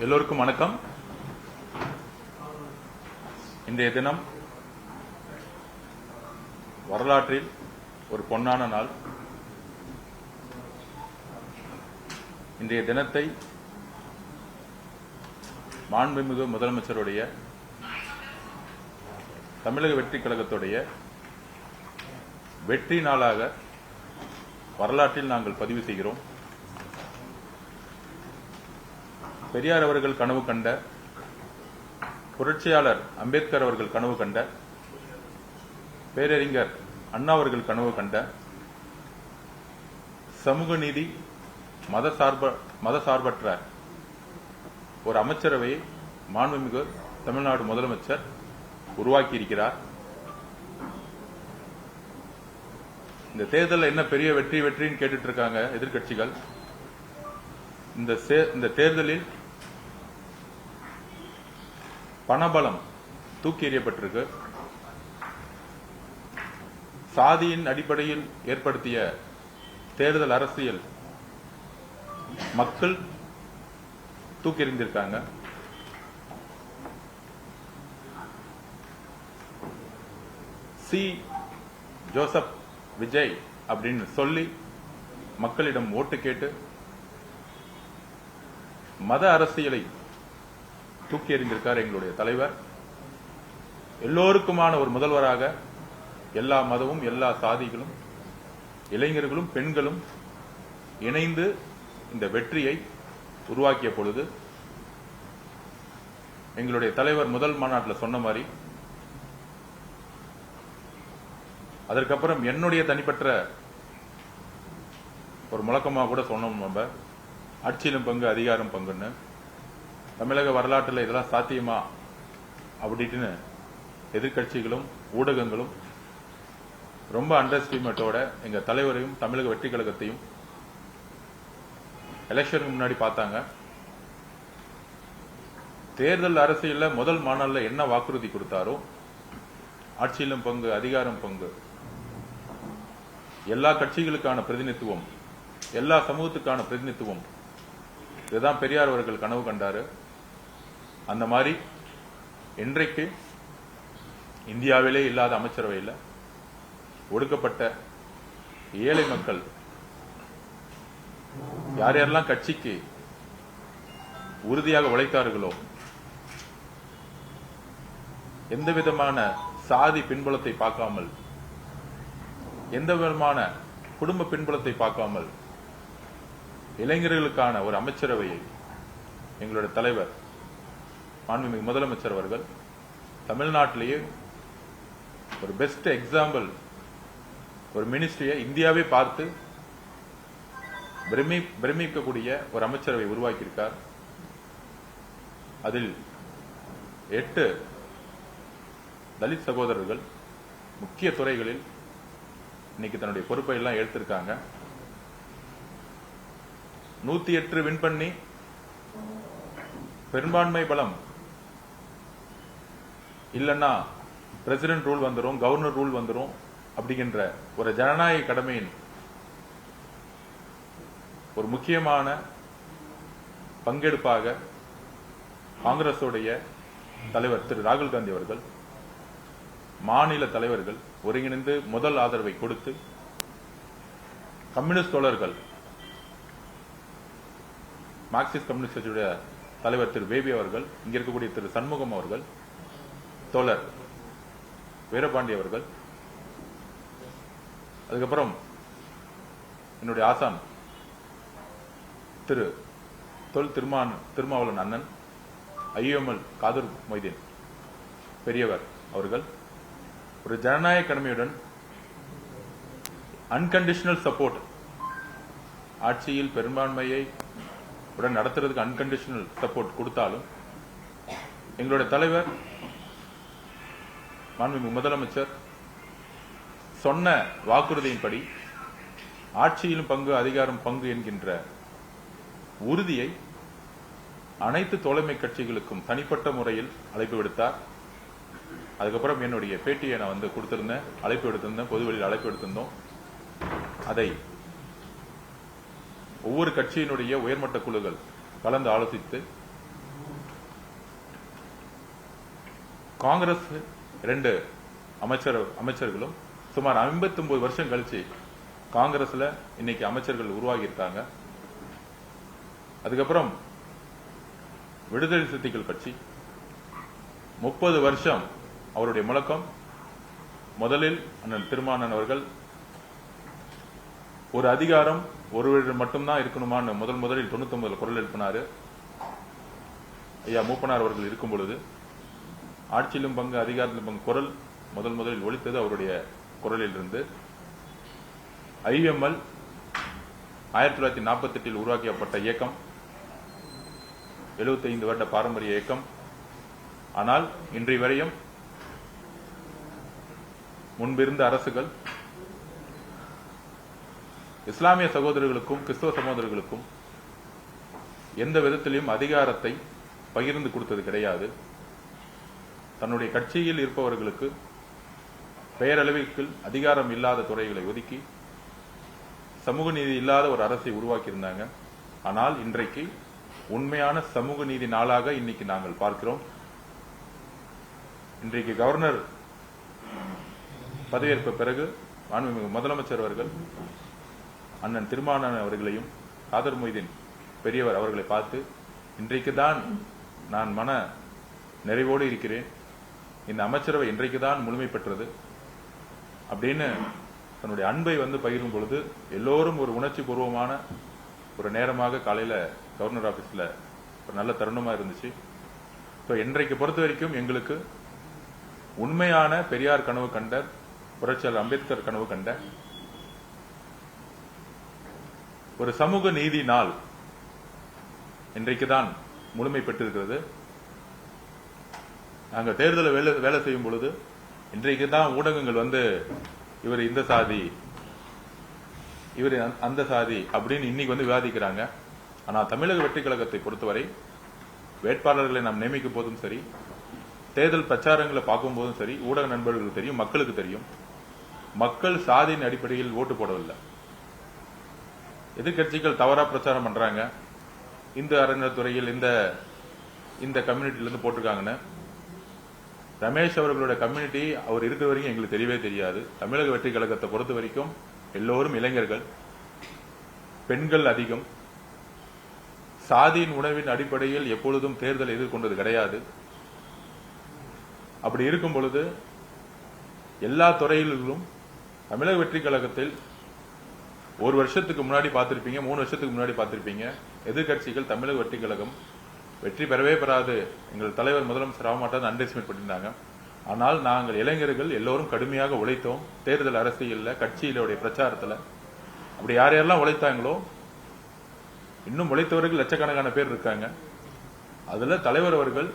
எல்லோருக்கும் வணக்கம். இன்றைய தினம் வரலாற்றில் ஒரு பொன்னான நாள். இன்றைய தினத்தை மாண்புமிகு முதலமைச்சருடைய தமிழக வெற்றி கழகத்துடைய வெற்றி நாளாக வரலாற்றில் நாங்கள் பதிவு செய்கிறோம். பெரியார் அவர்கள் கனவு கண்ட, புரட்சியாளர் அம்பேத்கர் அவர்கள் கனவு கண்ட, பேரறிஞர் அண்ணா அவர்கள் கனவு கண்ட சமூக நீதி, மதசார்பற்ற ஒரு அமைச்சரவையை மாண்புமிகு தமிழ்நாடு முதலமைச்சர் உருவாக்கியிருக்கிறார். இந்த தேர்தலில் என்ன பெரிய வெற்றின்னு கேட்டுட்டு இருக்காங்க எதிர்க்கட்சிகள். இந்த தேர்தலில் பணபலம் தூக்கி எறியப்பட்டிருக்கு. சாதியின் அடிப்படையில் ஏற்படுத்திய தேர்தல் அரசியல் மக்கள் தூக்கி எறிந்திருக்காங்க. சி ஜோசப் விஜய் அப்படின்னு சொல்லி மக்களிடம் ஓட்டு கேட்டு மத அரசியலை தூக்கி எறிந்திருக்கார் எங்களுடைய தலைவர். எல்லோருக்குமான ஒரு முதல்வராக எல்லா மதமும், எல்லா சாதிகளும், இளைஞர்களும், பெண்களும் இணைந்து இந்த வெற்றியை உருவாக்கிய பொழுது எங்களுடைய தலைவர் முதல் மாநாட்டில் சொன்ன மாதிரி, அதற்கப்புறம் என்னுடைய தனிப்பட்ட ஒரு முழக்கமாக கூட சொன்னோம், நம்ம ஆட்சியிலும் பங்கு அதிகாரம் பங்குன்னு. தமிழக வரலாற்றில் இதெல்லாம் சாத்தியமா அப்படின்னு எதிர்கட்சிகளும் ஊடகங்களும் ரொம்ப அண்டர்ஸ்டிமேட்டோட எங்க தலைவரையும் தமிழக வெற்றி கழகத்தையும் எலெக்ஷனுக்கு முன்னாடி பார்த்தாங்க. தேர்தல் அரசியலில் முதல் மாநாளில் என்ன வாக்குறுதி கொடுத்தாரோ, ஆட்சியிலும் பங்கு அதிகாரம் பங்கு, எல்லா கட்சிகளுக்கான பிரதிநிதித்துவம், எல்லா சமூகத்துக்கான பிரதிநிதித்துவம், இதுதான் பெரியார் அவர்கள் கனவு கண்டாரு. அந்த மாதிரி இன்றைக்கு இந்தியாவிலே இல்லாத அமைச்சரவையில் ஒடுக்கப்பட்ட ஏழை மக்கள் யார் யாரெல்லாம் கட்சிக்கு உறுதியாக உழைத்தார்களோ, எந்த விதமான சாதி பின்புலத்தை பார்க்காமல், எந்த விதமான குடும்ப பின்புலத்தை பார்க்காமல் இளைஞர்களுக்கான ஒரு அமைச்சரவையை எங்களுடைய தலைவர் மாண்புமிகு முதலமைச்சர் அவர்கள் தமிழ்நாட்டிலேயே ஒரு பெஸ்ட் எக்ஸாம்பிள், ஒரு மினிஸ்ட்ரியை இந்தியாவே பார்த்து பிரமிக்கக்கூடிய ஒரு அமைச்சரவை உருவாக்கியிருக்கார். அதில் 8 தலித் சகோதரர்கள் முக்கிய துறைகளில் இன்னைக்கு தன்னுடைய பொறுப்பை எல்லாம் எடுத்திருக்காங்க. 108 வின் பண்ணி பெரும்பான்மை பலம் இல்லைன்னா பிரசிடென்ட் ரூல் வந்துடும், கவர்னர் ரூல் வந்துடும் அப்படிங்கின்ற ஒரு ஜனநாயக கடமையின் ஒரு முக்கியமான பங்கெடுப்பாக காங்கிரசுடைய தலைவர் திரு ராகுல் காந்தி அவர்கள், மாநில தலைவர்கள் ஒருங்கிணைந்து முதல் ஆதரவை கொடுத்து, கம்யூனிஸ்ட் தோழர்கள், மார்க்சிஸ்ட் கம்யூனிஸ்ட் கட்சியுடைய தலைவர் திரு பேபி அவர்கள், இங்க இருக்கக்கூடிய திரு சண்முகம் அவர்கள், தோழர் வீரபாண்டி அவர்கள், அதுக்கப்புறம் என்னுடைய ஆசான் திரு தொல் திருமாவளவன் அண்ணன், ஐஎம்எல் காதர் மொய்தீன் பெரியவர் அவர்கள் ஒரு ஜனநாயக கடமையுடன் அன்கண்டிஷனல் சப்போர்ட், ஆட்சியில் பெரும்பான்மையை உடன் நடத்துறதுக்கு அன்கண்டிஷனல் சப்போர்ட் கொடுத்தாலும் எங்களுடைய தலைவர் மாண்புமிகு முதலமைச்சர் சொன்ன வாக்குறுதியின்படி ஆட்சியிலும் பங்கு அதிகாரம் பங்கு என்கின்ற உறுதியை அனைத்து தோழமை கட்சிகளுக்கும் தனிப்பட்ட முறையில் அழைப்பு விடுத்தார். அதுக்கப்புறம் என்னுடைய பேட்டியை நான் கொடுத்திருந்தேன், அழைப்பு எடுத்திருந்தேன், பொதுவெளியில் அழைப்பு எடுத்திருந்தோம். அதை ஒவ்வொரு கட்சியினுடைய உயர்மட்ட குழுக்கள் கலந்து ஆலோசித்து காங்கிரஸ் 2 அமைச்சர்களும் சுமார் 59 வருஷம் கழிச்சு காங்கிரஸ்ல இன்னைக்கு அமைச்சர்கள் உருவாகி இருக்காங்க. அதுக்கப்புறம் விடுதலை சிறுத்தைகள் கட்சி 30 வருஷம் அவருடைய முழக்கம். முதலில் அண்ணன் திருமானன் அவர்கள் ஒரு அதிகாரம் ஒருவரிடம் மட்டும்தான் இருக்கணுமான்னு முதலில் 99 குரல் எழுப்பினாரு. ஐயா மூப்பனார் அவர்கள் இருக்கும் பொழுது ஆட்சியிலும் பங்கு அதிகாரத்திலும் பங்கு குரல் முதலில் ஒலித்தது அவருடைய குரலில் இருந்து. IML 1948 உருவாக்கப்பட்ட இயக்கம், 75 வருட பாரம்பரிய இயக்கம். ஆனால் இன்றைய வரையும் முன்பிருந்த அரசுகள் இஸ்லாமிய சகோதரர்களுக்கும் கிறிஸ்தவ சகோதரர்களுக்கும் எந்த விதத்திலும் அதிகாரத்தை பகிர்ந்து கொடுத்தது கிடையாது. தன்னுடைய கட்சியில் இருப்பவர்களுக்கு பெயரளவிற்கு அதிகாரம் இல்லாத துறைகளை ஒதுக்கி சமூக நீதி இல்லாத ஒரு அரசை உருவாக்கியிருந்தாங்க. ஆனால் இன்றைக்கு உண்மையான சமூக நீதி நாளாக இன்னைக்கு நாங்கள் பார்க்கிறோம். இன்றைக்கு கவர்னர் பதவியேற்ப பிறகு மாண்புமிகு முதலமைச்சர் அவர்கள் அண்ணன் திருமானன் அவர்களையும் காதர் மொய்தீன் பெரியவர் அவர்களை பார்த்து இன்றைக்கு தான் நான் மன நிறைவோடு இருக்கிறேன், இந்த அமைச்சரவை இன்றைக்கு தான் முழுமை பெற்றது அப்படின்னு தன்னுடைய அன்பை பகிரும் பொழுது எல்லோரும் ஒரு உணர்ச்சி பூர்வமான ஒரு நேரமாக காலையில கவர்னர் ஆபீஸ்ல ஒரு நல்ல தருணமா இருந்துச்சு. இன்றைக்கு பொறுத்த வரைக்கும் எங்களுக்கு உண்மையான பெரியார் கனவு கண்ட, புரட்சியாளர் அம்பேத்கர் கனவு கண்ட ஒரு சமூக நீதி நாள் இன்றைக்கு தான் முழுமை பெற்றிருக்கிறது. நாங்க தேர்தலை வேலை செய்யும் பொழுது இன்றைக்கு தான் ஊடகங்கள் இவர் இந்த சாதி, இவர் அந்த சாதி அப்படின்னு இன்னைக்கு விவாதிக்கிறாங்க. ஆனா தமிழக வெற்றி கழகத்தை பொறுத்தவரை வேட்பாளர்களை நாம் நியமிக்கும் போதும் சரி, தேர்தல் பிரச்சாரங்களை பார்க்கும் போதும் சரி, ஊடக நண்பர்களுக்கு தெரியும், மக்களுக்கு தெரியும், மக்கள் சாதியின் அடிப்படையில் ஓட்டு போடவில்லை. எதிர்கட்சிகள் தவறா பிரச்சாரம் பண்றாங்க, இந்த அறநிலைத்துறையில் இந்த கம்யூனிட்டியிலிருந்து போட்டிருக்காங்கன்னு. ரமேஷ் அவர்களோட கம்யூனிட்டி அவர் இருக்கிற வரைக்கும் எங்களுக்கு தெரியவே தெரியாது. தமிழக வெற்றி கழகத்தை பொறுத்த வரைக்கும் எல்லோரும் இளைஞர்கள், பெண்கள் அதிகம். சாதியின் உணவின் அடிப்படையில் எப்பொழுதும் தேர்தல் எதிர்கொண்டது கிடையாது. அப்படி இருக்கும் பொழுது எல்லா துறையிலும் தமிழக வெற்றி கழகத்தில் ஒரு வருஷத்துக்கு முன்னாடி பார்த்திருப்பீங்க, 3 வருஷத்துக்கு முன்னாடி பார்த்திருப்பீங்க, எதிர்கட்சிகள் தமிழக வெற்றி கழகம் வெற்றி பெறவே பெறாது, எங்கள் தலைவர் முதலமைச்சர் ஆக மாட்டாது அண்டர்எஸ்டிமேட் பண்ணியிருந்தாங்க. ஆனால் நாங்கள் இளைஞர்கள் எல்லோரும் கடுமையாக உழைத்தோம். தேர்தல் அரசியல்ல, கட்சியிலுடைய பிரச்சாரத்தில் அப்படி யாரெல்லாம் உழைத்தாங்களோ இன்னும் உழைத்தவர்கள் லட்சக்கணக்கான பேர் இருக்காங்க. அதுல தலைவர் அவர்கள்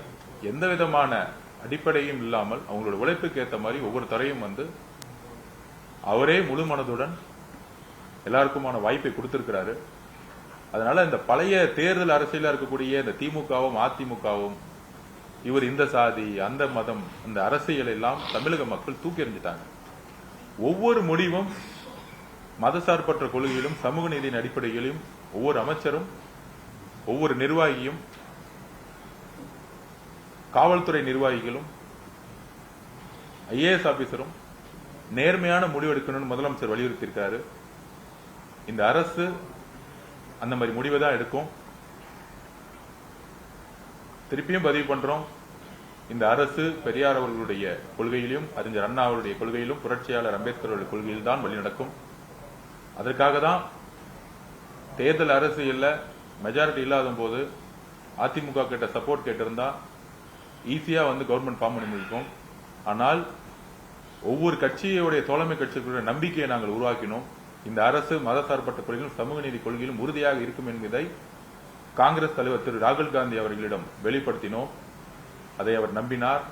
எந்த விதமான அடிப்படையும் இல்லாமல் அவங்களோட உழைப்புக்கு ஏற்ற மாதிரி ஒவ்வொரு துறையும் அவரே முழு மனதுடன் எல்லாருக்குமான வாய்ப்பை கொடுத்திருக்கிறாரு. அதனால இந்த பழைய தேர்தல் அரசியலா இருக்கக்கூடிய இந்த திமுகவும் அதிமுகவும் இவர் இந்த சாதி அந்த மதம் இந்த அரசியல் எல்லாம் தமிழக மக்கள் தூக்கி எறிஞ்சிட்டாங்க. ஒவ்வொரு முடிவும் மதசார்பற்ற கொள்கையிலும் சமூக நீதியின் அடிப்படையிலும் ஒவ்வொரு அமைச்சரும், ஒவ்வொரு நிர்வாகியும், காவல்துறை நிர்வாகிகளும், IAS ஆபீசரும் நேர்மையான முடிவெடுக்கணும்னு முதலமைச்சர் வலியுறுத்தியிருக்காரு. இந்த அரசு அந்த மாதிரி முடிவை தான் எடுக்கும். திருப்பியும் பதிவு பண்றோம், இந்த அரசு பெரியார் அவர்களுடைய கொள்கையிலும், அறிஞர் அண்ணா அவருடைய கொள்கையிலும், புரட்சியாளர் அம்பேத்கர் அவருடைய கொள்கையில் தான் வழி நடக்கும். அதற்காக தான் தேர்தல் அரசியல்ல மெஜாரிட்டி இல்லாத போது அதிமுக கிட்ட சப்போர்ட் கேட்டிருந்தா ஈஸியா கவர்மெண்ட் ஃபார்ம் பண்ணி முடிக்கும். ஆனால் ஒவ்வொரு கட்சியுடைய தோழமை கட்சிகளுடைய நம்பிக்கையை நாங்கள் உருவாக்கினோம். இந்த அரசு மதசார்பற்ற கொள்கையிலும் சமூக நீதி கொள்கையிலும் உறுதியாக இருக்கும் என்பதை காங்கிரஸ் தலைவர் திரு ராகுல் காந்தி அவர்களிடம் வெளிப்படுத்தினோம். அதை அவர் நம்பினார்.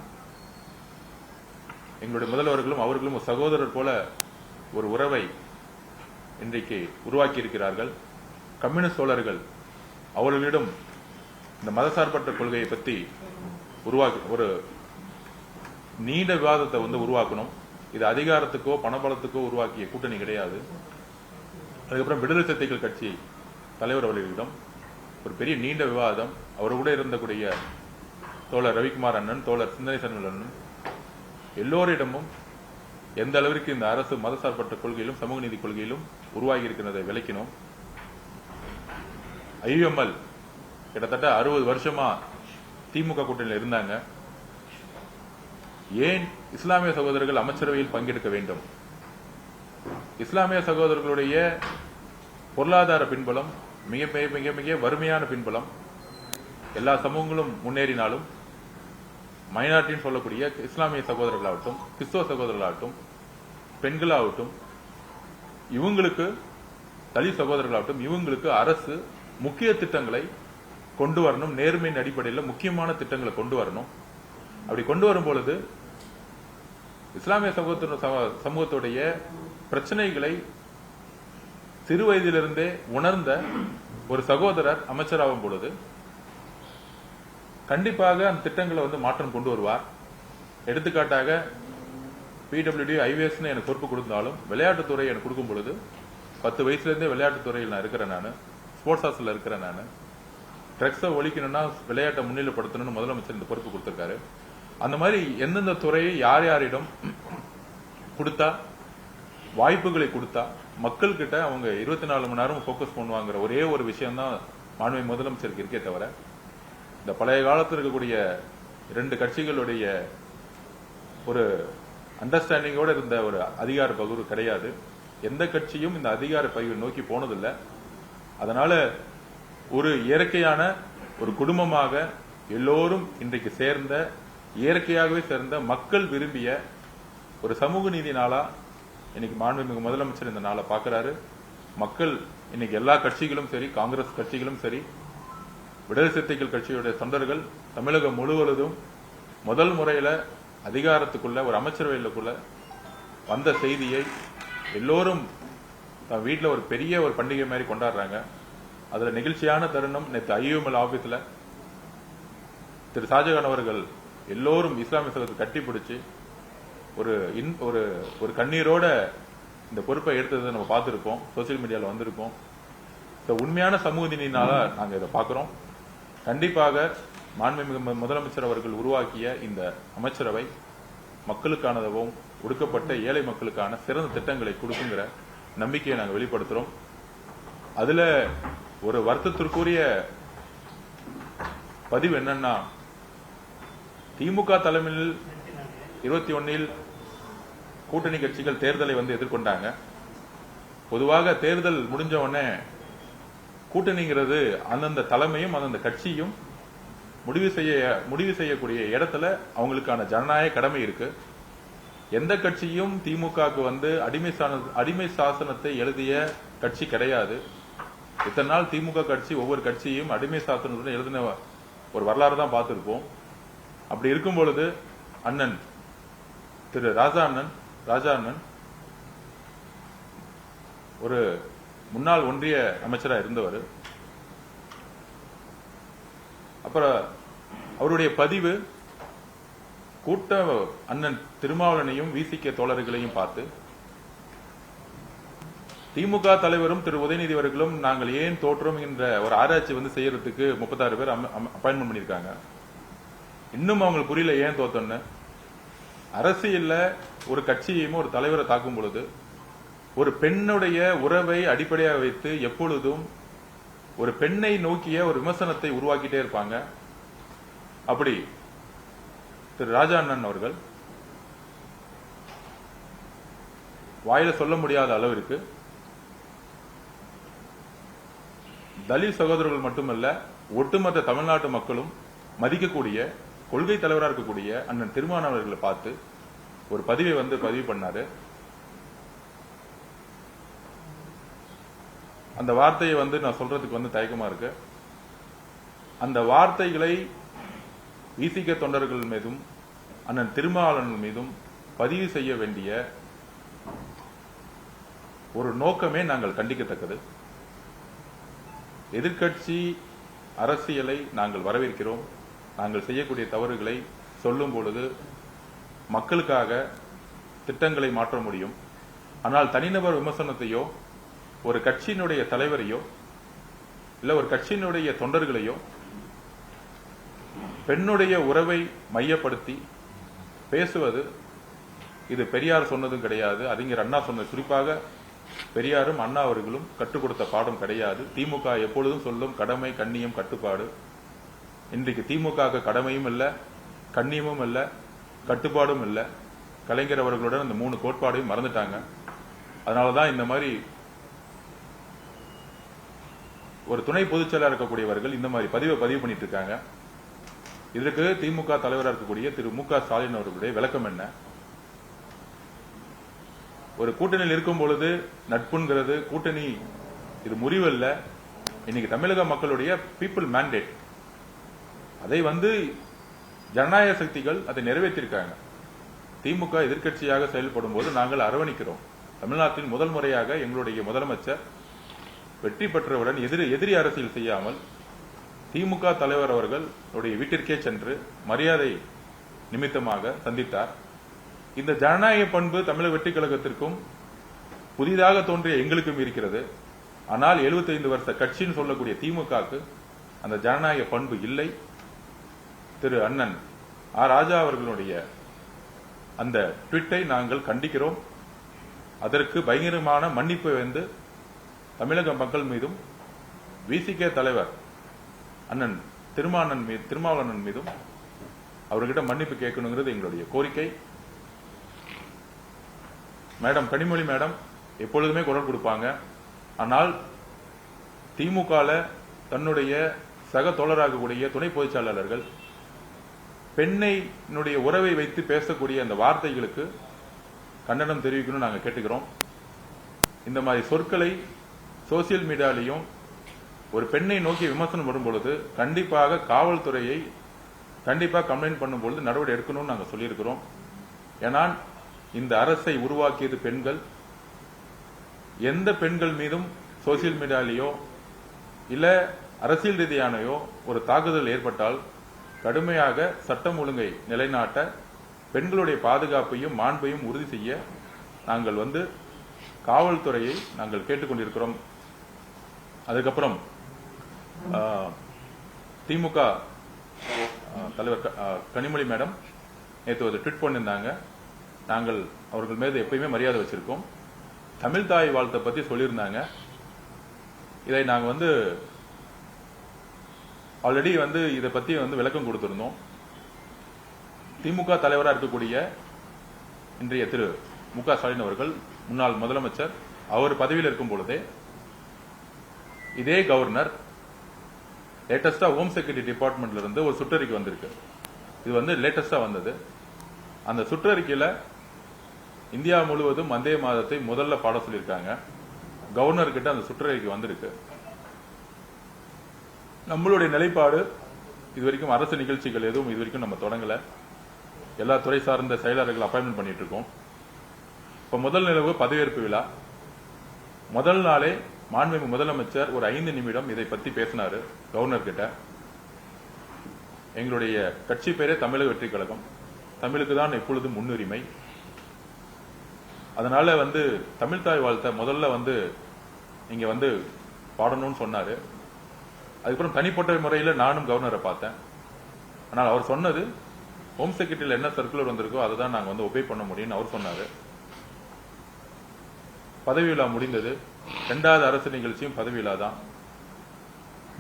எங்களுடைய முதல்வர்களும் அவர்களும் ஒரு சகோதரர் போல ஒரு உறவை இன்றைக்கு உருவாக்கி இருக்கிறார்கள். கம்யூனிஸ்ட் தோழர்கள் அவர்களிடம் இந்த மதசார்பற்ற கொள்கையை பற்றி ஒரு நீண்ட விவாதத்தை உருவாக்கணும். இது அதிகாரத்துக்கோ பணபலத்துக்கோ உருவாக்கிய கூட்டணி கிடையாது. அதுக்கப்புறம் விடுதலை சிறுத்தைகள் கட்சி தலைவர் அவர்களிடம் ஒரு பெரிய நீண்ட விவாதம், அவர் கூட இருந்தக்கூடிய தோழர் ரவிக்குமார் அண்ணன், தோழர் சிந்தனை சண்முக அண்ணன், எல்லோரிடமும் எந்த அளவிற்கு இந்த அரசு மதசார்பற்ற கொள்கையிலும் சமூக நீதி கொள்கையிலும் உருவாகி இருக்கிறதை விளக்கினோம். IUML கிட்டத்தட்ட 60 வருஷமா திமுக கூட்டணியில் இருந்தாங்க. ஏன் இஸ்லாமிய சகோதரர்கள் அமைச்சரவையில் பங்கெடுக்க வேண்டும்? இஸ்லாமிய சகோதரர்களுடைய பொருளாதார பின்புலம் மிக மிக மிக வறுமையான பின்புலம். எல்லா சமூகங்களும் முன்னேறினாலும் மைனாரிட்டின்னு சொல்லக்கூடிய இஸ்லாமிய சகோதரர்களாகட்டும், கிறிஸ்தவ சகோதரர்களாகட்டும், பெண்களாகட்டும், இவங்களுக்கு தலித் சகோதரர்களாகட்டும், இவங்களுக்கு அரசு முக்கிய திட்டங்களை கொண்டு வரணும். நேர்மையின் அடிப்படையில் முக்கியமான திட்டங்களை கொண்டு வரணும். அப்படி கொண்டு வரும் பொழுது இஸ்லாமிய சமூகத்துடைய பிரச்சனைகளை சிறு வயதிலிருந்தே உணர்ந்த ஒரு சகோதரர் அமைச்சராகும் பொழுது கண்டிப்பாக அந்த திட்டங்களை மாற்றம் கொண்டு வருவார். எடுத்துக்காட்டாக PWD IVS எனக்கு பொறுப்பு கொடுத்தாலும் விளையாட்டுத்துறை எனக்கு கொடுக்கும் பொழுது 10 வயசுலேருந்தே விளையாட்டுத்துறையில் நான் இருக்கிறேன். நான் ஸ்போர்ட்ஸ் ஹாஸ்டல்ல இருக்கிறேன். நான் ட்ரக்ஸை ஒழிக்கணும்னா விளையாட்டை முன்னிலைப்படுத்தணும்னு முதலமைச்சர் இந்த பொறுப்பு கொடுத்திருக்காரு. அந்த மாதிரி எந்தெந்த துறையை யார் யாரிடம் கொடுத்தா வாய்ப்புகளை கொடுத்தா மக்கள் கிட்ட அவங்க 24 மணி நேரம் போக்கஸ் பண்ணுவாங்கிற ஒரே ஒரு விஷயம் தான் மாண்புமிகு முதலமைச்சருக்கு இருக்கே தவிர இந்த பழைய காலத்தில் இருக்கக்கூடிய 2 கட்சிகளுடைய ஒரு அண்டர்ஸ்டாண்டிங்கோட இருந்த ஒரு அதிகார பகிர்வு கிடையாது. எந்த கட்சியும் இந்த அதிகார பகிர்வை நோக்கி போனதில்லை. அதனால ஒரு இயற்கையான ஒரு குடும்பமாக எல்லோரும் இன்றைக்கு சேர்ந்த இயற்கையாகவே சேர்ந்த மக்கள் விரும்பிய ஒரு சமூக நீதி நாளா இன்னைக்கு மாண்புமிகு முதலமைச்சர் இந்த நாளை பார்க்கிறாரு. மக்கள் இன்னைக்கு எல்லா கட்சிகளும் சரி, காங்கிரஸ் கட்சிகளும் சரி, விடுதலை சிறுத்தைகள் கட்சியுடைய தொண்டர்கள் தமிழகம் முழுவதும் முதல் முறையில அதிகாரத்துக்குள்ள ஒரு அமைச்சரவையிலுக்குள்ள வந்த செய்தியை எல்லோரும் வீட்டில் ஒரு பெரிய ஒரு பண்டிகை மாதிரி கொண்டாடுறாங்க. அதுல நிகழ்ச்சியான தருணம் நேற்று IUML ஆபீஸ்ல திரு ஷாஜகான் அவர்கள் எல்லோரும் இஸ்லாமிய சகோதரத்தை கட்டி பிடிச்சு ஒரு கண்ணீரோட இந்த பொறுப்பை எடுத்ததை நம்ம பார்த்திருக்கோம், சோசியல் மீடியாவில் வந்திருக்கோம். உண்மையான சமூக நீதினால நாங்க இதை பார்க்கிறோம். கண்டிப்பாக மாண்புமிகு முதலமைச்சர் அவர்கள் உருவாக்கிய இந்த அமைச்சரவை மக்களுக்கானதாகவும் ஒடுக்கப்பட்ட ஏழை மக்களுக்கான சிறந்த திட்டங்களை கொடுக்குங்கிற நம்பிக்கையை நாங்கள் வெளிப்படுத்துறோம். அதுல ஒரு வருத்தத்திற்குரிய பதிவு என்னன்னா, திமுக தலைமையில் 21 கூட்டணி கட்சிகள் தேர்தலை எதிர்கொண்டாங்க. பொதுவாக தேர்தல் முடிஞ்ச உடனே கூட்டணிங்கிறது அந்தந்த தலைமையும் அந்தந்த கட்சியும் முடிவு செய்யக்கூடிய இடத்துல அவங்களுக்கான ஜனநாயக கடமை இருக்கு. எந்த கட்சியும் திமுகவுக்கு அடிமை சாசனத்தை எழுதிய கட்சி கிடையாது. இத்தனை நாள் திமுக கட்சி ஒவ்வொரு கட்சியும் அடிமை சாசனத்துடன் எழுதின ஒரு வரலாறு தான் பார்த்திருப்போம். அப்படி இருக்கும் பொழுது அண்ணன் திரு ராஜா அண்ணன் ஒரு முன்னாள் ஒன்றிய அமைச்சராக இருந்தவர். அப்புறம் அவருடைய பதிவு கூட்ட அண்ணன் திருமாவளவனையும் விசிக தோழர்களையும் பார்த்து திமுக தலைவரும் திரு உதயநிதி அவர்களும் நாங்கள் ஏன் தோற்றோம் என்ற ஒரு ஆராய்ச்சி செய்யறதுக்கு 36 பேர் அப்பாயின்மெண்ட் பண்ணிருக்காங்க. இன்னும் அவங்களுக்கு புரியல ஏன் தோத்தோன்னு. அரசியல்ல ஒரு கட்சியையும் ஒரு தலைவரை தாக்கும் பொழுது ஒரு பெண்ணுடைய உறவை அடிப்படையாக வைத்து எப்பொழுதும் ஒரு பெண்ணை நோக்கிய ஒரு விமர்சனத்தை உருவாக்கிட்டே இருப்பாங்க. அப்படி திரு ராஜா அண்ணன் அவர்கள் வாயில சொல்ல முடியாத அளவிற்கு தலித் சகோதரர்கள் மட்டுமல்ல, ஒட்டுமொத்த தமிழ்நாட்டு மக்களும் மதிக்கக்கூடிய கொள்கை தலைவராக இருக்கக்கூடிய அண்ணன் திருமாவளவன் அவர்களை பார்த்து ஒரு பதிவை பதிவு பண்ணாரு. அந்த வார்த்தையை நான் சொல்றதுக்கு தயக்கமா இருக்கு. அந்த வார்த்தைகளை விசிக தொண்டர்கள் மீதும் அண்ணன் திருமாவளவன் மீதும் பதிவு செய்ய வேண்டிய ஒரு நோக்கமே நாங்கள் கண்டிக்கத்தக்கது. எதிர்க்கட்சி அரசியலை நாங்கள் வரவேற்கிறோம். நாங்கள் செய்யக்கூடிய தவறுகளை சொல்லும் பொழுது மக்களுக்காக திட்டங்களை மாற்ற முடியும். ஆனால் தனிநபர் விமர்சனத்தையோ ஒரு கட்சியினுடைய தலைவரையோ இல்ல ஒரு கட்சியினுடைய தொண்டர்களையோ பெண்ணுடைய உறவை மையப்படுத்தி பேசுவது இது பெரியார் சொன்னதும் கிடையாது, அறிஞர் அண்ணா சொன்னது. குறிப்பாக பெரியாரும் அண்ணா அவர்களும் கற்றுக் கொடுத்த பாடம் கிடையாது. திமுக எப்பொழுதும் சொல்லும் கடமை, கண்ணியம், கட்டுப்பாடு. இன்றைக்கு திமுக கடமையும் இல்ல, கண்ணியமும் இல்ல, கட்டுப்பாடும் இல்ல. கலைஞர் அவர்களுடன் அந்த 3 கோட்பாடையும் மறந்துட்டாங்க. அதனாலதான் இந்த மாதிரி ஒரு துணை பொதுச் செயலாளர் இருக்கக்கூடியவர்கள் இந்த மாதிரி பதிவு பண்ணிட்டு இருக்காங்க. இதற்கு திமுக தலைவராக இருக்கக்கூடிய திரு மு க ஸ்டாலின் அவர்களுடைய விளக்கம் என்ன? ஒரு கூட்டணியில் இருக்கும் பொழுது நட்புங்கிறது கூட்டணி, இது முறிவல்ல. இன்னைக்கு தமிழக மக்களுடைய பீப்புள் மேண்டேட், அதை ஜனநாயக சக்திகள் அதை நிறைவேற்றிருக்காங்க. திமுக எதிர்க்கட்சியாக செயல்படும் போது நாங்கள் அரவணைக்கிறோம். தமிழ்நாட்டில் முதல் முறையாக எங்களுடைய முதலமைச்சர் வெற்றி பெற்றவுடன் எதிரி அரசியல் செய்யாமல் திமுக தலைவர் அவர்களுடைய வீட்டிற்கே சென்று மரியாதை நிமித்தமாக சந்தித்தார். இந்த ஜனநாயக பண்பு தமிழக வெற்றி கழகத்திற்கும் புதிதாக தோன்றிய எங்களுக்கும் இருக்கிறது. ஆனால் 75 வருஷ கட்சின்னு சொல்லக்கூடிய திமுகவுக்கு அந்த ஜனநாயக பண்பு இல்லை. திரு அண்ணன் ஆர் ராஜா அவர்களுடைய அந்த ட்வீட்டை நாங்கள் கண்டிக்கிறோம். அதற்கு பயங்கரமான மன்னிப்பு தமிழக மக்கள் மீதும் விசிகே தலைவர் அண்ணன் திருமாவளவன் மீதும் அவர்கிட்ட மன்னிப்பு கேட்கணுங்கிறது எங்களுடைய கோரிக்கை. மேடம் கனிமொழி மேடம் எப்பொழுதுமே குரல் கொடுப்பாங்க. ஆனால் திமுக தன்னுடைய சக தோழராகக்கூடிய துணை பொதுச் செயலாளர்கள் பெண்ணையினுடைய உறவை வைத்து பேசக்கூடிய அந்த வார்த்தைகளுக்கு கண்டனம் தெரிவிக்கணும் நாங்கள் கேட்டுக்கிறோம். இந்த மாதிரி சொற்களை சோசியல் மீடியாலையும் ஒரு பெண்ணை நோக்கி விமர்சனம் வரும் பொழுது கண்டிப்பாக காவல்துறையை கம்ப்ளைண்ட் பண்ணும் பொழுது நடவடிக்கை எடுக்கணும்னு நாங்கள் சொல்லியிருக்கிறோம். ஏன்னா இந்த அரசை உருவாக்கியது பெண்கள். எந்த பெண்கள் மீதும் சோசியல் மீடியாலேயோ இல்ல அரசியல் ரீதியானையோ ஒரு தாக்குதல் ஏற்பட்டால் கடுமையாக சட்டம் ஒழுங்கை நிலைநாட்ட பெண்களுடைய பாதுகாப்பையும் மாண்பையும் உறுதி செய்ய நாங்கள் காவல்துறையை நாங்கள் கேட்டுக்கொண்டிருக்கிறோம். அதுக்கப்புறம் திமுக தலைவர் கனிமொழி மேடம் நேற்று ஒரு ட்வீட் பண்ணியிருந்தாங்க. நாங்கள் அவர்கள் மீது எப்பயுமே மரியாதை வச்சிருக்கோம். தமிழ் தாய் வாழ்த்தை பத்தி சொல்லியிருந்தாங்க. இதை நாங்கள் ஆல்ரெடி இதை பத்தி விளக்கம் கொடுத்திருந்தோம். திமுக தலைவராக இருக்கக்கூடிய இன்றைய திரு மு க ஸ்டாலின் அவர்கள் முன்னாள் முதலமைச்சர், அவர் பதவியில் இருக்கும் பொழுதே இதே கவர்னர் லேட்டஸ்டா ஹோம் செக்யூரிட்டி டிபார்ட்மெண்ட்ல இருந்து ஒரு சுற்றறிக்கை வந்திருக்கு. இது லேட்டஸ்டா வந்தது. அந்த சுற்றறிக்கையில இந்தியா முழுவதும் வந்தே மாதத்தை முதல்ல பாட சொல்லியிருக்காங்க. கவர்னர் கிட்ட அந்த சுற்றறிக்கை வந்திருக்கு. நம்மளுடைய நிலைப்பாடு இதுவரைக்கும் அரசு நிகழ்ச்சிகள் எதுவும் இதுவரைக்கும் நம்ம தொடங்கல. எல்லா துறை சார்ந்த செயலாளர்கள் அப்பாயின்மெண்ட் பண்ணிட்டு இருக்கோம். இப்ப முதல் நிலவு பதவியேற்பு விழா முதல் நாளே மாண்புமிகு முதலமைச்சர் ஒரு 5 நிமிடம் இதை பத்தி பேசினாரு கவர்னர் கிட்ட. எங்களுடைய கட்சி பேரே தமிழக வெற்றி கழகம், தமிழுக்கு தான் எப்பொழுதும் முன்னுரிமை. அதனால தமிழ் தாய் வாழ்த்த முதல்ல நீங்க பாடணும்னு சொன்னாரு. அதுக்கப்புறம் தனிப்பட்ட முறையில் நானும் கவர்னரை பார்த்தேன். ஆனால் அவர் சொன்னது ஹோம் செக்ரட்டரியில் என்ன சர்க்குலர் வந்திருக்கோ அதை தான் நாங்கள் ஒபே பண்ண முடியும்னு அவர் சொன்னாரு. பதவி விழா முடிந்தது. 2வது அரசு நிகழ்ச்சியும் பதவி விழா தான்,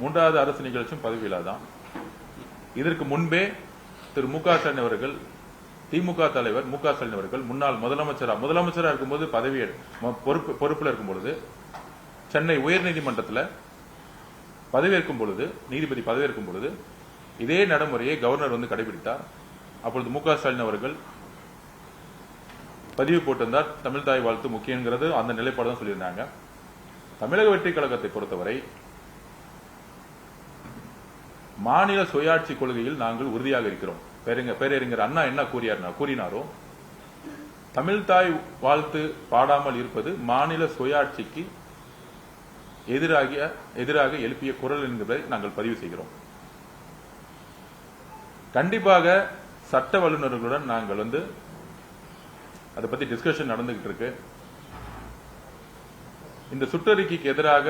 3வது அரசு நிகழ்ச்சியும் பதவி விழா தான். இதற்கு முன்பே திரு மு க ஸ்டாலின் அவர்கள், திமுக தலைவர் மு க ஸ்டாலின் அவர்கள் முன்னாள் முதலமைச்சராக இருக்கும்போது பதவி பொறுப்பில் இருக்கும் பொழுது சென்னை உயர்நீதிமன்றத்தில் பதவியேற்கும் பொழுது, நீதிபதி பதவியேற்கும் பொழுது இதே நடைமுறையை கவர்னர் கடைபிடித்தார். அப்பொழுது மு க ஸ்டாலின் அவர்கள் பதிவு போட்டிருந்தார், தமிழ் தாய் வாழ்த்து முக்கியங்கிறது அந்த நிலைப்பாடு தான் சொல்லியிருந்தாங்க. தமிழக வெற்றி கழகத்தை பொறுத்தவரை மாநில சுயாட்சி கொள்கையில் நாங்கள் உறுதியாக இருக்கிறோம். பேரறிஞர் அண்ணா என்ன கூறினாரோ, தமிழ் தாய் வாழ்த்து பாடாமல் இருப்பது மாநில சுயாட்சிக்கு எதிராக எழுப்பிய குரல் என்பதை நாங்கள் பதிவு செய்கிறோம். கண்டிப்பாக சட்ட வல்லுநர்களுடன் நாங்கள் அதை பத்தி டிஸ்கஷன் நடந்துகிட்டு இருக்கு. இந்த சுற்றறிக்கைக்கு எதிராக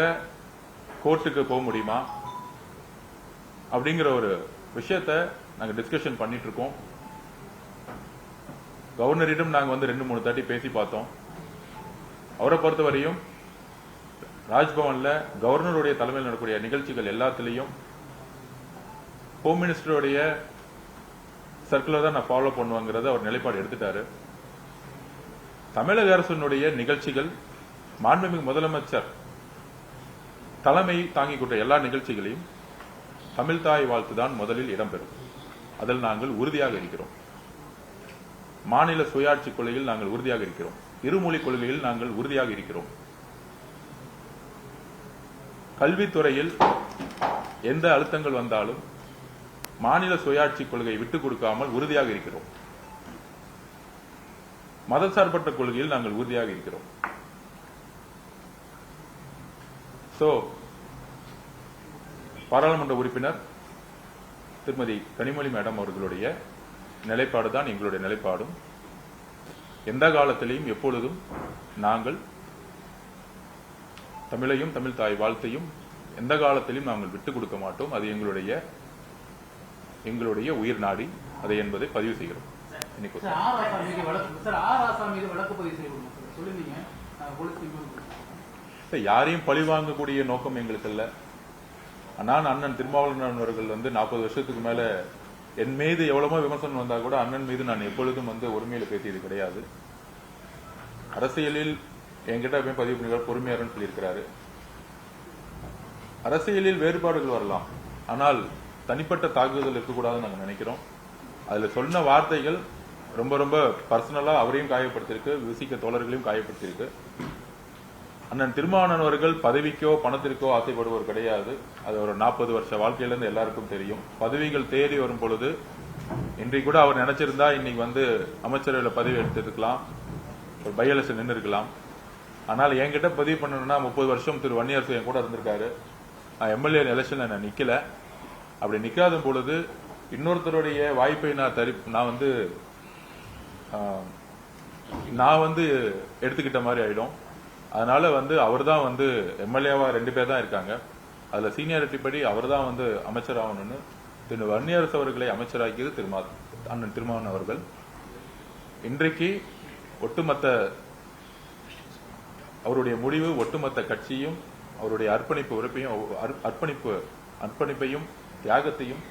கோர்ட்டுக்கு போக முடியுமா அப்படிங்கிற ஒரு விஷயத்தை நாங்கள் டிஸ்கஷன் பண்ணிட்டு இருக்கோம். கவர்னரிடம் நாங்கள் வந்து 2-3 தாட்டி பேசி பார்த்தோம். அவரை பொறுத்தவரையும் ராஜ்பவன்ல கவர்னருடைய தலைமையில் நடக்கக்கூடிய நிகழ்ச்சிகள் எல்லாத்திலையும் ஹோம் மினிஸ்டருடைய சர்க்குலர் தான் நான் ஃபாலோ பண்ணுவாங்கிறத அவர் நிலைப்பாடு எடுத்துட்டாரு. தமிழக அரசினுடைய நிகழ்ச்சிகள் மாண்புமிகு முதலமைச்சர் தலைமை தாங்கிக் கொண்ட எல்லா நிகழ்ச்சிகளையும் தமிழ் தாய் வாழ்த்து தான் முதலில் இடம்பெறும். அதில் நாங்கள் உறுதியாக இருக்கிறோம். மாநில சுயாட்சி கொள்கையில் நாங்கள் உறுதியாக இருக்கிறோம். இருமொழி கொள்கையில் நாங்கள் உறுதியாக இருக்கிறோம். கல்வித்துறையில் எந்த அழுத்தங்கள் வந்தாலும் மாநில சுயாட்சி கொள்கையை விட்டுக் கொடுக்காமல் உறுதியாக இருக்கிறோம். மதசார்பற்ற கொள்கையில் நாங்கள் உறுதியாக இருக்கிறோம். பாராளுமன்ற உறுப்பினர் திருமதி கனிமொழி மேடம் அவர்களுடைய நிலைப்பாடு தான் எங்களுடைய நிலைப்பாடும். எந்த காலத்திலையும் எப்பொழுதும் நாங்கள் தமிழையும் தமிழ் தாய் வாழ்த்தையும் எந்த காலத்திலும் நாங்கள் விட்டுக் கொடுக்க மாட்டோம். அது எங்களுடைய உயிர் நாடி அதை என்பதை பதிவு செய்கிறோம். யாரையும் பழிவாங்கக்கூடிய நோக்கம் எங்களுக்கு இல்ல. அண்ணன் திருமாவளவன் அவர்கள் 40 வருஷத்துக்கு மேல என் மீது எவ்வளவோ விமர்சனம் வந்தா கூட அண்ணன் மீது நான் எப்பொழுதும் உரிமையில பேசியது கிடையாது. அரசியலில் என்கிட்ட பதிவு பண்ணி பொறுமையாருன்னு சொல்லியிருக்கிறாரு. அரசியலில் வேறுபாடுகள் வரலாம், ஆனால் தனிப்பட்ட தாக்குதல் இருக்கக்கூடாதுன்னு நாங்க நினைக்கிறோம். அதுல சொன்ன வார்த்தைகள் ரொம்ப ரொம்ப பர்சனலா அவரையும் காயப்படுத்திருக்கு, விசிக தோழர்களையும் காயப்படுத்திருக்கு. அண்ணன் திருமாவளவன் அவர்கள் பதவிக்கோ பணத்திற்கோ ஆசைப்படுவர் கிடையாது. அது ஒரு 40 வருஷ வாழ்க்கையிலிருந்து எல்லாருக்கும் தெரியும். பதவிகள் தேடி வரும் பொழுது இன்றைக்கு கூட அவர் நினைச்சிருந்தா இன்னைக்கு அமைச்சரவையில் பதவி எடுத்திருக்கலாம், ஒரு பை எலெக்ஷன் நின்று இருக்கலாம். ஆனால் என்கிட்ட பதிவு பண்ணணும்னா 30 வருஷம் திரு வன்னியரசு என் கூட இருந்திருக்காரு. நான் எம்எல்ஏ எலெக்ஷன்ல நான் நிக்கல. அப்படி நிக்காத பொழுது இன்னொருத்தருடைய வாய்ப்பை நான் எடுத்துக்கிட்ட மாதிரி ஆயிடும். அதனால அவர் தான் எம்எல்ஏவா 2 பேர் தான் இருக்காங்க. அதுல சீனியாரிட்டி படி அவர் தான் அமைச்சர் ஆகணும்னு திரு வன்னியரசு அவர்களை அமைச்சராக்கியது அண்ணன் திருமாவளவன் அவர்கள். இன்றைக்கு ஒட்டுமொத்த அவருடைய முடிவு ஒட்டுமொத்த கட்சியும் அவருடைய அர்ப்பணிப்பையும் தியாகத்தையும்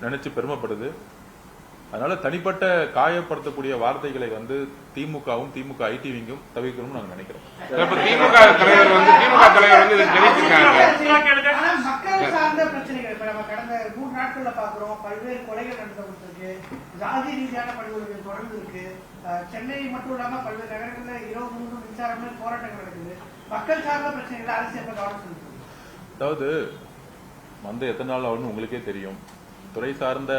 நினைச்சு பெருமைப்படுது. அதனால தனிப்பட்ட காயப்படுத்தக்கூடிய வார்த்தைகளை திமுகவும் திமுக ஐடிவிங்கும் தவிர்க்கணும்னு நாங்க நினைக்கிறோம். திமுக தலைவர் மக்கள் சார்ந்த பிரச்சனைகள் இப்ப நம்ம கடந்த 3 நாட்கள்ல பாக்குறோம். பல்வேறு கொலைகள் நடந்துருக்கு, ஜாதி ரீதியான படுகொலைகள் தொடர்ந்து இருக்கு. சென்னை மட்டும் இல்லாம பல்வேறு நகரங்கள்ல இரவு முழுவதும் மின்சாரம் போராட்டங்கள் நடக்குது. மக்கள் சார்ந்த பிரச்சனைகள் அரசியல் கவனம் செலுத்துது. அதாவது எத்தனை நாள் ஆகும்னு உங்களுக்கே தெரியும். துறை சார்ந்த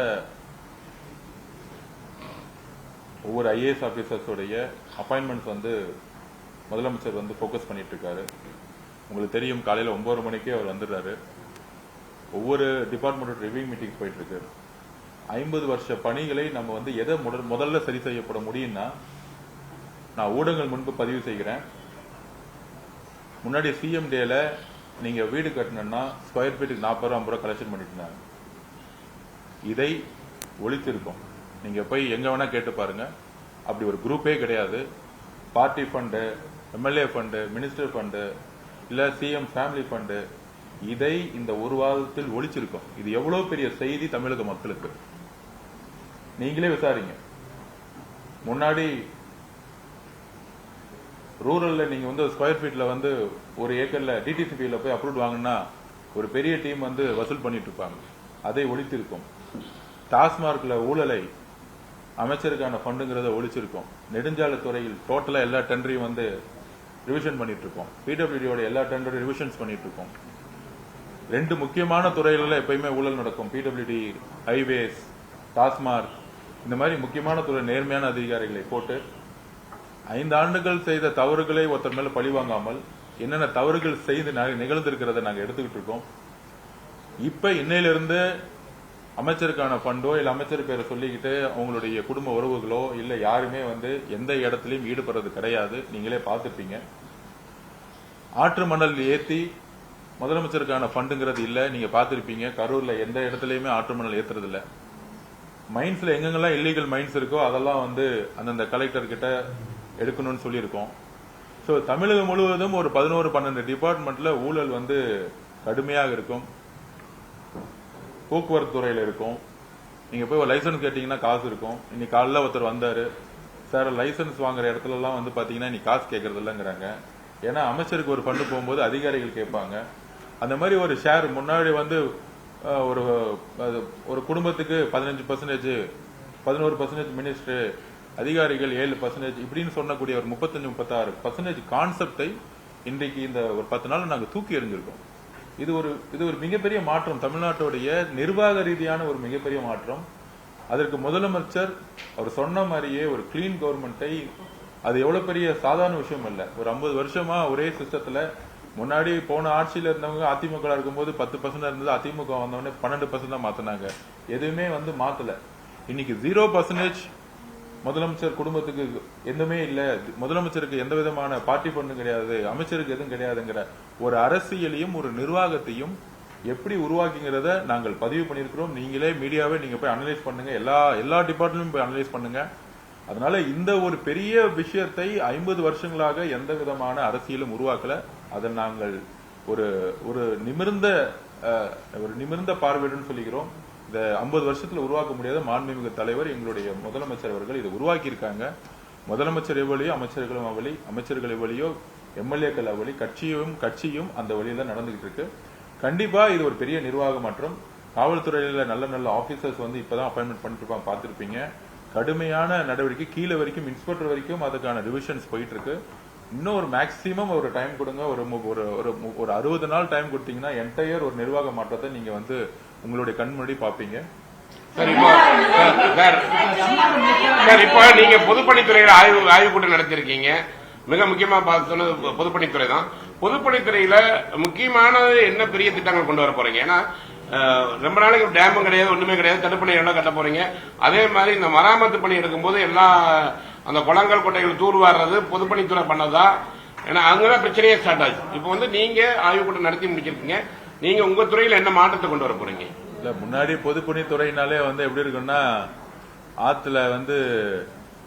ஒவ்வொரு ஐஏஎஸ் ஆபீசர்ஸோடைய அப்பாயின்மெண்ட்ஸ் முதலமைச்சர் போக்கஸ் பண்ணிட்டு இருக்காரு. உங்களுக்கு தெரியும், காலையில 9 மணிக்கே அவர் வந்துடுறாரு. ஒவ்வொரு டிபார்ட்மெண்டோட ரிவ்யூ மீட்டிங் போயிட்டு இருக்கு. 50 வருஷ பணிகளை நம்ம எதை முதல்ல சரி செய்யப்பட முடியும்னா, நான் ஊடகங்கள் முன்பு பதிவு செய்கிறேன். முன்னாடி சிஎம் டேல நீங்க வீடு கட்டணும்னா ஸ்கொயர் ஃபீட்டுக்கு 40 ரூபா 50 ரூபா கலெக்ஷன் பண்ணிட்டு இருந்தாங்க. இதை ஒழித்திருக்கோம். நீங்க போய் எங்க வேணா கேட்டு பாருங்க. அப்படி ஒரு குரூப்பே கிடையாது. Party fund, MLA fund, minister fund, இல்ல சிஎம் ஃபேமிலி ஃபண்டு, இதை இந்த ஒரு வாரத்தில் ஒழிச்சிருக்கோம். இது எவ்வளவு பெரிய செய்தி தமிழக மக்களுக்கு. நீங்களே விசாரிங்க. முன்னாடி ரூரல்ல நீங்க ஸ்கொயர் ஃபீட்ல ஒரு ஏக்கர்ல டிடிசிபியில போய் அப்ரூவ் வாங்கினா ஒரு பெரிய டீம் வசூல் பண்ணிட்டு இருப்பாங்க. அதை ஒழித்திருக்கோம். டாஸ்மார்க்ல ஊழலை அமைச்சருக்கான ஃபண்டுங்கிறத ஒழிச்சிருக்கோம். நெடுஞ்சாலைத்துறையில் டோட்டலா எல்லா டெண்டரையும் ரிவிஷன் பண்ணிட்டு இருக்கோம். பிடபிள்யூடியோட எல்லா டெண்டரையும் ரிவிஷன்ஸ் பண்ணிட்டு இருக்கோம். 2 முக்கியமான துறைகளில் எப்பயுமே ஊழல் நடக்கும். பிடபிள்யூடி, ஹைவேஸ், டாஸ்மார்க், இந்த மாதிரி முக்கியமான துறை நேர்மையான அதிகாரிகளை போட்டு 5 ஆண்டுகள் செய்த தவறுகளை ஒருத்தர் மேல பழி வாங்காமல் என்னென்ன தவறுகள் செய்து நிகழ்ந்திருக்கிறத நாங்க எடுத்துக்கிட்டு இருக்கோம். இப்ப இன்னையிலிருந்து அமைச்சருக்கான ஃபண்டோ இல்ல அமைச்சர் பேரை சொல்லிக்கிட்டு அவங்களுடைய குடும்ப உறவுகளோ இல்ல யாருமே எந்த இடத்திலையும் ஈடுபடுறது கிடையாது. நீங்களே பார்த்துப்பீங்க. ஆற்று மணல் ஏத்தி முதலமைச்சருக்கான ஃபண்டுங்கிறது இல்ல. நீங்க பார்த்திருப்பீங்க, கரூர்ல எந்த இடத்துலயுமே ஆற்று மணல் ஏத்துறது இல்ல. மைன்ஸ்ல எங்கெங்கெல்லாம் இல்லீகல் மைன்ஸ் இருக்கோ அதெல்லாம் வந்து அந்தந்த கலெக்டர் கிட்ட எடுக்கணும்னு சொல்லியிருக்கோம். ஸோ தமிழகம் முழுவதும் ஒரு 11-12 டிபார்ட்மெண்ட்ல ஊழல் வந்து கடுமையாக இருக்கும். போக்குவரத்து துறையில இருக்கும். நீங்க போய் ஒரு லைசன்ஸ் கேட்டீங்கன்னா காசு இருக்கும். இன்னைக்கு காலைல ஒருத்தர் வந்தாரு, சார் லைசன்ஸ் வாங்குற இடத்துல எல்லாம் வந்து பாத்தீங்கன்னா நீ காசு கேட்கறது இல்லைங்கிறாங்க. ஏன்னா அமைச்சருக்கு ஒரு ஃபண்டு போகும்போது அதிகாரிகள் கேட்பாங்க. அந்த மாதிரி ஒரு ஷேர் முன்னாடி வந்து ஒரு குடும்பத்துக்கு 15%, 11% மினிஸ்டர், அதிகாரிகள் 7% இப்படின்னு சொன்னக்கூடிய ஒரு 35-36% கான்செப்டை இன்றைக்கு இந்த ஒரு 10 நாள் நாங்கள் தூக்கி எறிஞ்சிருக்கோம். இது ஒரு மிகப்பெரிய மாற்றம், தமிழ்நாட்டுடைய நிர்வாக ரீதியான ஒரு மிகப்பெரிய மாற்றம். அதற்கு முதலமைச்சர் அவர் சொன்ன மாதிரியே ஒரு கிளீன் கவர்மெண்ட்டை, அது எவ்வளவு பெரிய சாதாரண விஷயம் இல்ல. ஒரு 50 வருஷமா ஒரே சிஸ்டத்துல முன்னாடி போன ஆட்சியில இருந்தவங்க அதிமுக இருக்கும்போது 10% இருந்தது, அதிமுக வந்தவொடனே 12% தான் மாத்தினாங்க. எதுவுமே வந்து மாத்தல. இன்னைக்கு 0% முதலமைச்சர் குடும்பத்துக்கு எதுவுமே இல்ல, முதலமைச்சருக்கு எந்த விதமான பார்ட்டி ஃபண்டும் கிடையாது, அமைச்சருக்கு எதுவும் கிடையாதுங்கிற ஒரு அரசியலையும் ஒரு நிர்வாகத்தையும் எப்படி உருவாக்குங்கிறத நாங்கள் பதிவு பண்ணியிருக்கிறோம். நீங்களே மீடியாவே நீங்க போய் அனலைஸ் பண்ணுங்க, எல்லா டிபார்ட்மெண்ட்டும் போய் அனலைஸ் பண்ணுங்க. அதனால இந்த ஒரு பெரிய விஷயத்தை 50 வருஷங்களாக எந்த விதமான அரசியலும் உருவாக்கல. அதை நாங்கள் ஒரு நிமிர்ந்த பார்வையுடன் சொல்லுகிறோம். இந்த 50 வருஷத்துல உருவாக்க முடியாத மாண்புமிகு தலைவர் எங்களுடைய முதலமைச்சர் அவர்கள் இதை உருவாக்கி இருக்காங்க. முதலமைச்சர் எவ்வளியோ அமைச்சர்களும் அவளி, அமைச்சர்கள் எவ்வளியோ எம்எல்ஏக்கள் அவளி, கட்சியும் அந்த வழியில நடந்துகிட்டு இருக்கு. கண்டிப்பா இது ஒரு பெரிய நிர்வாக மாற்றம். காவல்துறையில நல்ல ஆபீசர்ஸ் வந்து இப்பதான் அப்பாயின்மெண்ட் பண்ணிட்டு இருப்பாங்க, பார்த்திருப்பீங்க. கடுமையான நடவடிக்கை, கீழே வரைக்கும் இன்ஸ்பெக்டர் வரைக்கும் அதுக்கான ரிவிஷன்ஸ் போயிட்டு இருக்கு. இன்னும் ஒரு மேக்சிமம் ஒரு டைம் கொடுங்க, ஒரு 60 நாள் டைம் கொடுத்தீங்கன்னா என்டையர் ஒரு நிர்வாக மாற்றத்தை நீங்க வந்து உங்களுடைய கண் முன்னாடி பாப்பீங்க. சார் இப்போ நீங்க பொதுப்பணித்துறையில ஆய்வு கூட்டம் நடத்திருக்கீங்க. மிக முக்கியமா சொன்னது பொதுப்பணித்துறை தான். பொதுப்பணித்துறையில முக்கியமானது என்ன பெரிய திட்டங்கள் கொண்டு வர போறீங்க? ஏன்னா ரொம்ப நாளைக்கு டேமும் கிடையாது, ஒண்ணுமே கிடையாது, தடுப்பணை எல்லாம் கட்ட போறீங்க. அதே மாதிரி இந்த மராமத்து பணி எடுக்கும்போது எல்லா அந்த குளங்கள் கொட்டைகள் தூர்வாடுறது பொதுப்பணித்துறை பண்ணதா? ஏன்னா அங்கதான் பிரச்சனையே ஸ்டார்ட் ஆச்சு. இப்போ வந்து நீங்க ஆய்வு கூட்டம் நடத்தி முடிச்சிருக்கீங்க. நீங்க உங்க துறையில என்ன மாற்றத்தை கொண்டு வர போறீங்க? இல்ல, முன்னாடி பொதுப்பணித்துறையினாலே வந்து எப்படி இருக்குன்னா, ஆத்துல வந்து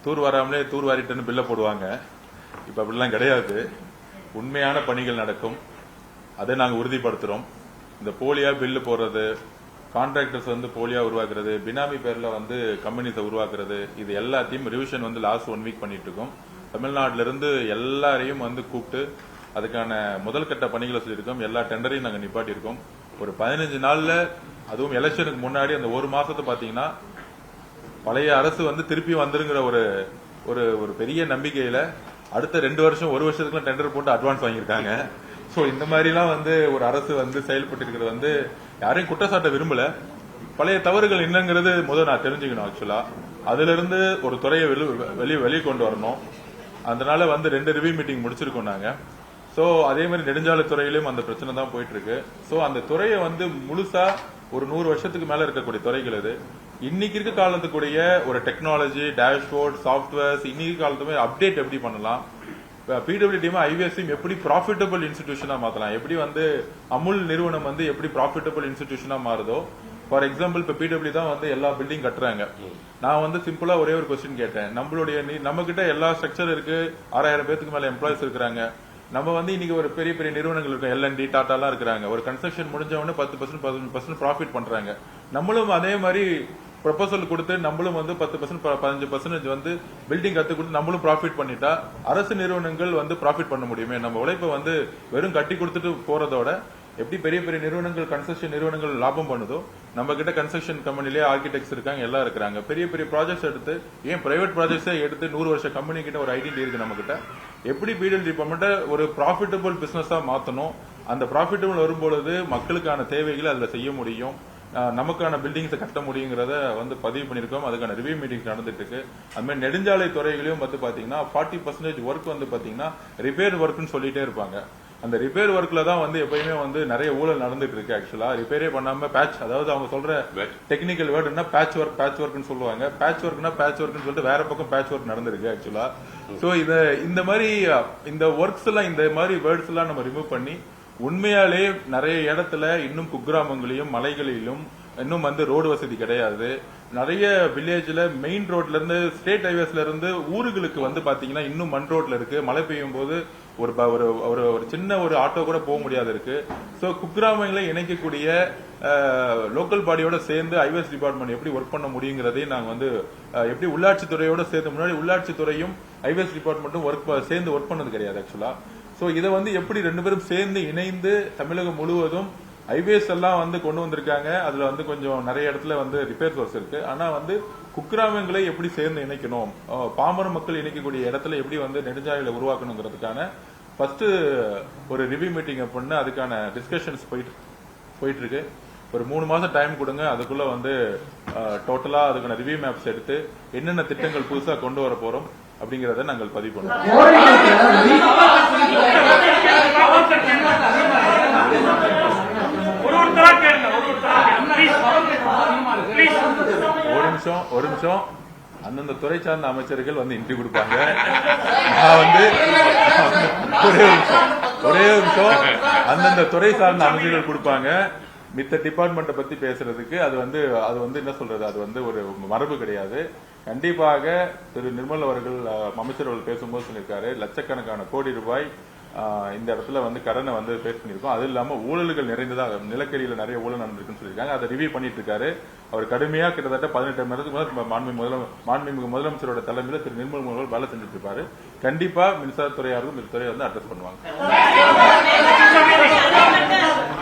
தூர் வராமலே தூர் வாரிட்டுன்னு பில்ல போடுவாங்க. இப்ப அப்படிலாம் கிடையாது. உண்மையான பணிகள் நடக்கும். அதை நாங்க உறுதிப்படுத்துறோம். இந்த போலியா பில்லு போடுறது, கான்ட்ராக்டர்ஸ் வந்து போலியா உருவாக்குறது, பினாமி பேர்ல வந்து கம்பெனிஸை உருவாக்குறது, இது எல்லாத்தையும் ரிவிஷன் வந்து லாஸ்ட் 1 வீக் பண்ணிட்டு இருக்கோம். தமிழ்நாட்டில இருந்து எல்லாரையும் வந்து கூப்பிட்டு அதுக்கான முதல் கட்ட பணிகளை சொல்லியிருக்கோம். எல்லா டெண்டரையும் நாங்க நிப்பாட்டி இருக்கோம். ஒரு 15 நாள்ல, அதுவும் எலெக்ஷனுக்கு முன்னாடி அந்த ஒரு மாசத்தை பாத்தீங்கன்னா பழைய அரசு வந்து திருப்பி வந்துருங்கிற ஒரு பெரிய நம்பிக்கையில அடுத்த 2 வருஷம் 1 வருஷத்துக்குலாம் டெண்டர் போட்டு அட்வான்ஸ் வாங்கியிருக்காங்க. சோ இந்த மாதிரி எல்லாம் வந்து ஒரு அரசு வந்து செயல்பட்டு இருக்கிறது வந்து யாரையும் குற்றச்சாட்ட விரும்பல. பழைய தவறுகள் என்னங்கிறது முதல் நான் தெரிஞ்சுக்கணும். ஆக்சுவலா அதுல இருந்து ஒரு துறையை வெளியே கொண்டு வரணும். அதனால வந்து 2 ரிவ்யூ மீட்டிங் முடிச்சிருக்கோம் நாங்க. சோ அதே மாதிரி நெடுஞ்சாலைத்துறையிலும் அந்த பிரச்சனை தான் போயிட்டு இருக்கு. சோ அந்த துறையை வந்து முழுசா ஒரு 100 வருஷத்துக்கு மேல இருக்கக்கூடிய துறைகள் இது. இன்னைக்கு இருக்க காலத்துக்குரிய ஒரு டெக்னாலஜி, டேஷ்போர்ட், சாப்ட்வேர்ஸ், இன்னைக்கு காலத்துமே அப்டேட் எப்படி பண்ணலாம், பிடபிள்யூடியும் ஐவிஎஸ்சியும் எப்படி ப்ராஃபிட்டபிள் இன்ஸ்டிடியூஷனா மாத்தலாம், எப்படி வந்து அமுல் நிறுவனம் வந்து எப்படி ப்ராஃபிட்டபிள் இன்ஸ்டிடியூஷனா மாறுதோ. ஃபார் எக்ஸாம்பிள் இப்ப பிடபிள்யூ தான் வந்து எல்லா பில்டிங் கட்டுறாங்க. நான் வந்து சிம்பிளா ஒரே ஒரு கொஸ்டின் கேட்டேன். நம்ம கிட்ட எல்லா ஸ்ட்ரக்சர் இருக்கு, 6000 பேருக்கு மேல எம்ப்ளாயிஸ் இருக்கிறாங்க. நம்ம வந்து இன்னைக்கு ஒரு பெரிய பெரிய நிறுவனங்கள் இருக்கு, எல்என்டி, டாடா எல்லாம் இருக்கிறாங்க. ஒரு கன்ஸ்ட்ரக்ஷன் முடிஞ்சவொடனே 10%, 15% ப்ராஃபிட் பண்றாங்க. நம்மளும் அதே மாதிரி ப்ரொபோசல் கொடுத்து நம்மளும் வந்து 10%, 15% வந்து பில்டிங் கத்து கொடுத்து நம்மளும் ப்ராஃபிட் பண்ணிட்டா அரசு நிறுவனங்கள் வந்து ப்ராஃபிட் பண்ண முடியுமே. நம்ம உழைப்பை வந்து வெறும் கட்டி கொடுத்துட்டு போறதோட எப்படி பெரிய பெரிய நிறுவனங்கள், கன்ஸ்ட்ரக்ஷன் நிறுவனங்கள் லாபம் பண்ணுதோ, நம்ம கிட்ட கன்ஸ்ட்ரக்ஷன் கம்பெனிலேயே ஆர்கிடெக்ட்ஸ் இருக்காங்க, எல்லாம் இருக்கிறாங்க. பெரிய பெரிய ப்ராஜெக்ட்ஸ் எடுத்து, ஏன் பிரைவேட் ப்ராஜெக்ட்ஸே எடுத்து 100 வருஷ கம்பெனி கிட்ட ஒரு ஐடென்டி இருக்கு நம்ம கிட்ட. எப்படி பிடபிள்யூ டிபார்ட்மெண்ட் ஒரு ப்ராஃபிட்டபிள் பிசினஸா மாத்தணும், அந்த ப்ராஃபிட்டபிள் வரும்பொழுது மக்களுக்கான தேவைகளை அதுல செய்ய முடியும், நமக்கான பில்டிங்ஸை கட்ட முடியுங்கிறத வந்து பதிவு பண்ணிருக்கோம். அதுக்கான ரிவ்யூ மீட்டிங்ஸ் நடந்துட்டு இருக்கு. அது மாதிரி நெடுஞ்சாலை துறைகளையும் வந்து பாத்தீங்கன்னா 40% ஒர்க் வந்து பாத்தீங்கன்னா ரிப்பேர் ஒர்க்னு சொல்லிட்டே இருப்பாங்க. அந்த ரிப்பேர் ஒர்க்ல தான் வந்து எப்பயுமே வந்து நிறைய ஊழல் நடந்துட்டு இருக்கு. ஆக்சுவலா ரிப்பேரே பண்ணாம பேட்ச், அதாவது அவங்க சொல்ற டெக்னிக்கல் வேர்டுனா பேட்ச் ஒர்க்னு சொல்லுவாங்க. பேட்ச் ஒர்க்னா பேட்ச் ஒர்க்னு சொல்லிட்டு வேற பக்கம் பேட்ச் ஒர்க் நடந்திருக்கு ஆக்சுவலா. சோ இந்த மாதிரி இந்த ஒர்க்ஸ் எல்லாம், இந்த மாதிரி வேர்ட்ஸ் எல்லாம் நம்ம ரிமூவ் பண்ணி உண்மையாலே நிறைய இடத்துல இன்னும் குக்கிராமங்களையும் மலைகளிலும் இன்னும் வந்து ரோடு வசதி கிடையாது. நிறைய வில்லேஜ்ல மெயின் ரோட்ல இருந்து ஸ்டேட் ஹைவேஸ்ல இருந்து ஊர்களுக்கு வந்து பாத்தீங்கன்னா இன்னும் மண் ரோட்ல இருக்கு. மழை பெய்யும் போது ஒரு சின்ன ஒரு ஆட்டோ கூட போக முடியாது இருக்கு. சோ குக்கிராமங்களை இணைக்கக்கூடிய லோக்கல் பாடியோட சேர்ந்து ஹைவேஸ் டிபார்ட்மெண்ட் எப்படி ஒர்க் பண்ண முடியுங்கிறதையும் நாங்க வந்து எப்படி உள்ளாட்சித்துறையோட சேர்ந்து முன்னாடி உள்ளாட்சித்துறையும் ஹைவேஸ் டிபார்ட்மெண்ட்டும் சேர்ந்து ஒர்க் பண்ணது கிடையாது ஆக்சுவலா. சோ இதை வந்து எப்படி 2 பேரும் சேர்ந்து இணைந்து தமிழகம் முழுவதும் ஹைவேஸ் எல்லாம் வந்து கொண்டு வந்திருக்காங்க. அதுல வந்து கொஞ்சம் நிறைய இடத்துல வந்து ரிப்பேர்ஸ் ஒர்க்ஸ் இருக்கு. ஆனா வந்து குக்கிராமங்களை எப்படி சேர்ந்து இணைக்கணும், பாமர மக்கள் இணைக்கக்கூடிய இடத்துல எப்படி வந்து நெடுஞ்சாலைகளை உருவாக்கணுங்கிறதுக்கான ஃபர்ஸ்ட் ஒரு ரிவ்யூ மீட்டிங் பண்ண அதுக்கான டிஸ்கஷன்ஸ் போயிட்டு இருக்கு. ஒரு 3 மாசம் டைம் கொடுங்க. அதுக்குள்ள வந்து டோட்டலா அதுக்கான ரிவ்யூ மேப்ஸ் எடுத்து என்னென்ன திட்டங்கள் புதுசா கொண்டு வர போறோம் அப்படிங்கறத நாங்கள் பதிவு பண்ணுவோம். ஒரு நிமிஷம் அந்தந்த துறை சார்ந்த அமைச்சர்கள் வந்து இன்டர்வியூ கொடுப்பாங்க. நான் வந்து ஒரே நிமிஷம் அந்தந்த துறை சார்ந்த அமைச்சர்கள் கொடுப்பாங்க. மித்த டிபார்ட்மெண்ட்டை பத்தி பேசுறதுக்கு அது வந்து என்ன சொல்றது, அது வந்து ஒரு மரபு கிடையாது. கண்டிப்பாக திரு நிர்மல் அவர்கள் அமைச்சர் அவர்கள் பேசும்போது சொல்லியிருக்காரு, லட்சக்கணக்கான கோடி ரூபாய் இந்த இடத்துல வந்து கடனை வந்து பேஸ் பண்ணிருக்கோம். அது இல்லாம ஊழல்கள் நிறைந்ததாக நிலக்கரியில நிறைய ஊழல் நடந்திருக்குன்னு சொல்லியிருக்காங்க. அதை ரிவ்யூ பண்ணிட்டு இருக்காரு. அவர் கடுமையா கிட்டத்தட்ட 18 மணி நேரத்துக்கு மாண்புமிகு முதலமைச்சரோட தலைமையில திரு நிர்மல் அவர்கள் வேலை செஞ்சுட்டு இருப்பாரு. கண்டிப்பா மின்சாரத்துறையாரும் இந்த துறையை வந்து அட்ரஸ் பண்ணுவாங்க.